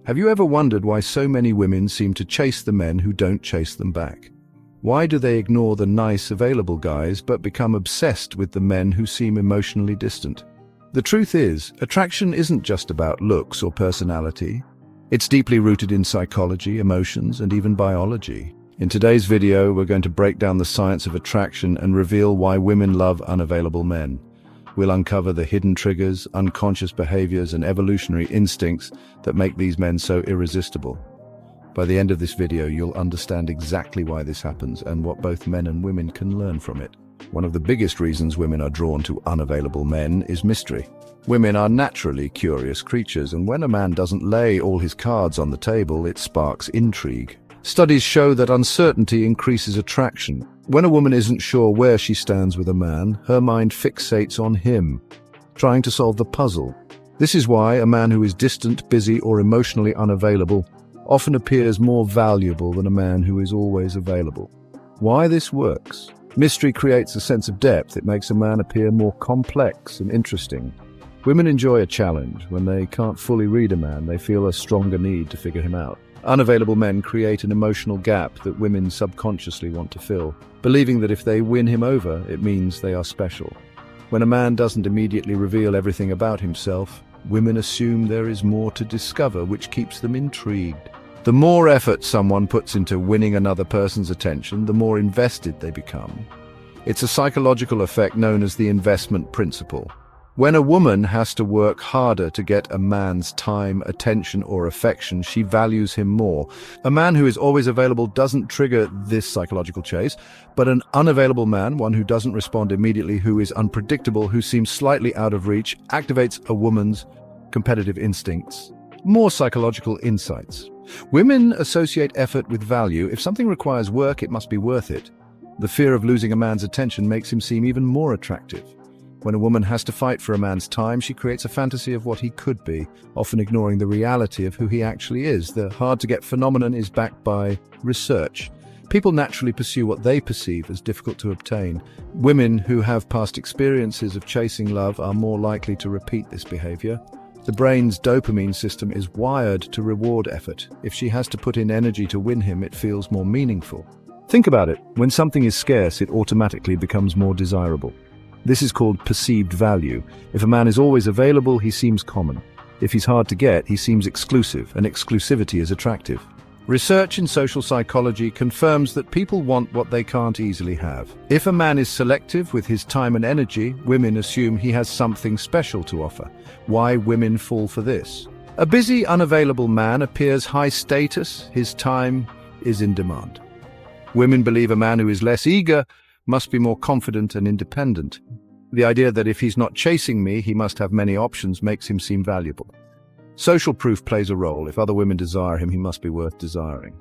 Have you ever wondered why so many women seem to chase the men who don't chase them back? Why do they ignore the nice, available guys but become obsessed with the men who seem emotionally distant? The truth is, attraction isn't just about looks or personality. It's deeply rooted in psychology, emotions, and even biology. In today's video, we're going to break down the science of attraction and reveal why women love unavailable men. We'll uncover the hidden triggers, unconscious behaviors, and evolutionary instincts that make these men so irresistible. By the end of this video, you'll understand exactly why this happens and what both men and women can learn from it. One of the biggest reasons women are drawn to unavailable men is mystery. Women are naturally curious creatures, and when a man doesn't lay all his cards on the table, it sparks intrigue. Studies show that uncertainty increases attraction. When a woman isn't sure where she stands with a man, her mind fixates on him, trying to solve the puzzle. This is why a man who is distant, busy, or emotionally unavailable often appears more valuable than a man who is always available. Why this works? Mystery creates a sense of depth. It makes a man appear more complex and interesting. Women enjoy a challenge. When they can't fully read a man, they feel a stronger need to figure him out. Unavailable men create an emotional gap that women subconsciously want to fill, believing that if they win him over, it means they are special. When a man doesn't immediately reveal everything about himself, women assume there is more to discover, which keeps them intrigued. The more effort someone puts into winning another person's attention, the more invested they become. It's a psychological effect known as the investment principle. When a woman has to work harder to get a man's time, attention, or affection, she values him more. A man who is always available doesn't trigger this psychological chase, but an unavailable man, one who doesn't respond immediately, who is unpredictable, who seems slightly out of reach, activates a woman's competitive instincts. More psychological insights. Women associate effort with value. If something requires work, it must be worth it. The fear of losing a man's attention makes him seem even more attractive. When a woman has to fight for a man's time, she creates a fantasy of what he could be, often ignoring the reality of who he actually is. The hard-to-get phenomenon is backed by research. People naturally pursue what they perceive as difficult to obtain. Women who have past experiences of chasing love are more likely to repeat this behavior. The brain's dopamine system is wired to reward effort. If she has to put in energy to win him, it feels more meaningful. Think about it. When something is scarce, it automatically becomes more desirable. This is called perceived value. If a man is always available, he seems common. If he's hard to get, he seems exclusive, and exclusivity is attractive. Research in social psychology confirms that people want what they can't easily have. If a man is selective with his time and energy, women assume he has something special to offer. Why women fall for this? A busy, unavailable man appears high status. His time is in demand. Women believe a man who is less eager must be more confident and independent. The idea that if he's not chasing me, he must have many options makes him seem valuable. Social proof plays a role. If other women desire him, he must be worth desiring.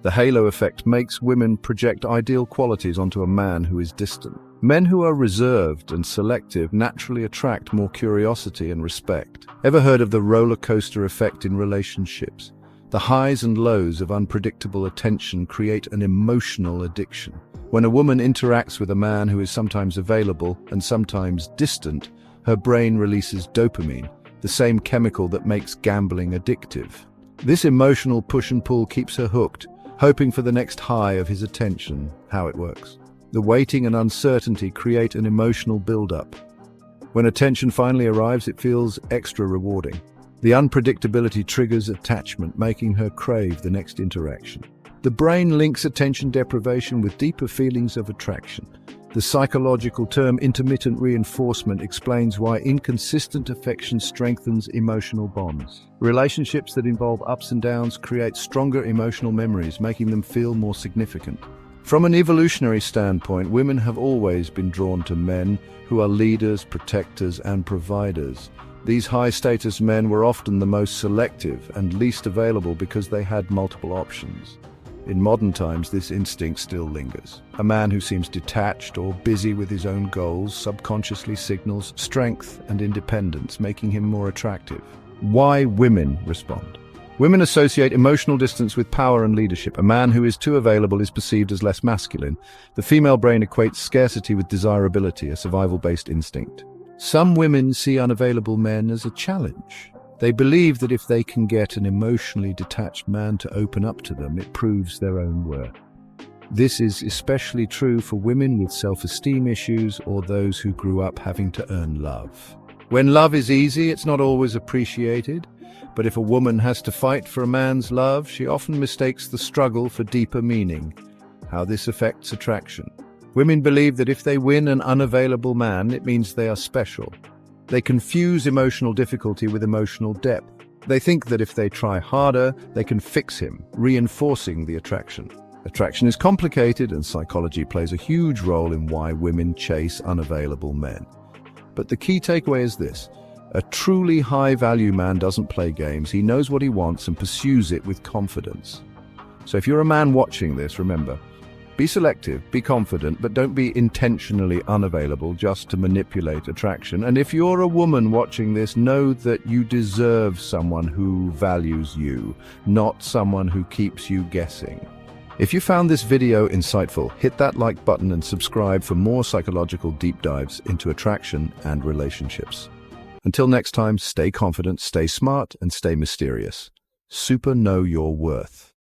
The halo effect makes women project ideal qualities onto a man who is distant. Men who are reserved and selective naturally attract more curiosity and respect. Ever heard of the roller coaster effect in relationships? The highs and lows of unpredictable attention create an emotional addiction. When a woman interacts with a man who is sometimes available and sometimes distant, her brain releases dopamine, the same chemical that makes gambling addictive. This emotional push and pull keeps her hooked, hoping for the next high of his attention. How it works. The waiting and uncertainty create an emotional build-up. When attention finally arrives, it feels extra rewarding. The unpredictability triggers attachment, making her crave the next interaction. The brain links attention deprivation with deeper feelings of attraction. The psychological term intermittent reinforcement explains why inconsistent affection strengthens emotional bonds. Relationships that involve ups and downs create stronger emotional memories, making them feel more significant. From an evolutionary standpoint, women have always been drawn to men who are leaders, protectors, and providers. These high-status men were often the most selective and least available because they had multiple options. In modern times, this instinct still lingers. A man who seems detached or busy with his own goals subconsciously signals strength and independence, making him more attractive. Why women respond? Women associate emotional distance with power and leadership. A man who is too available is perceived as less masculine. The female brain equates scarcity with desirability, a survival-based instinct. Some women see unavailable men as a challenge. They believe that if they can get an emotionally detached man to open up to them, it proves their own worth. This is especially true for women with self-esteem issues or those who grew up having to earn love. When love is easy, it's not always appreciated, but if a woman has to fight for a man's love, she often mistakes the struggle for deeper meaning. How this affects attraction. Women believe that if they win an unavailable man, it means they are special. They confuse emotional difficulty with emotional depth. They think that if they try harder, they can fix him, reinforcing the attraction. Attraction is complicated, and psychology plays a huge role in why women chase unavailable men. But the key takeaway is this: a truly high-value man doesn't play games. He knows what he wants and pursues it with confidence. So if you're a man watching this, remember, be selective, be confident, but don't be intentionally unavailable just to manipulate attraction. And if you're a woman watching this, know that you deserve someone who values you, not someone who keeps you guessing. If you found this video insightful, hit that like button and subscribe for more psychological deep dives into attraction and relationships. Until next time, stay confident, stay smart, and stay mysterious. Super know your worth.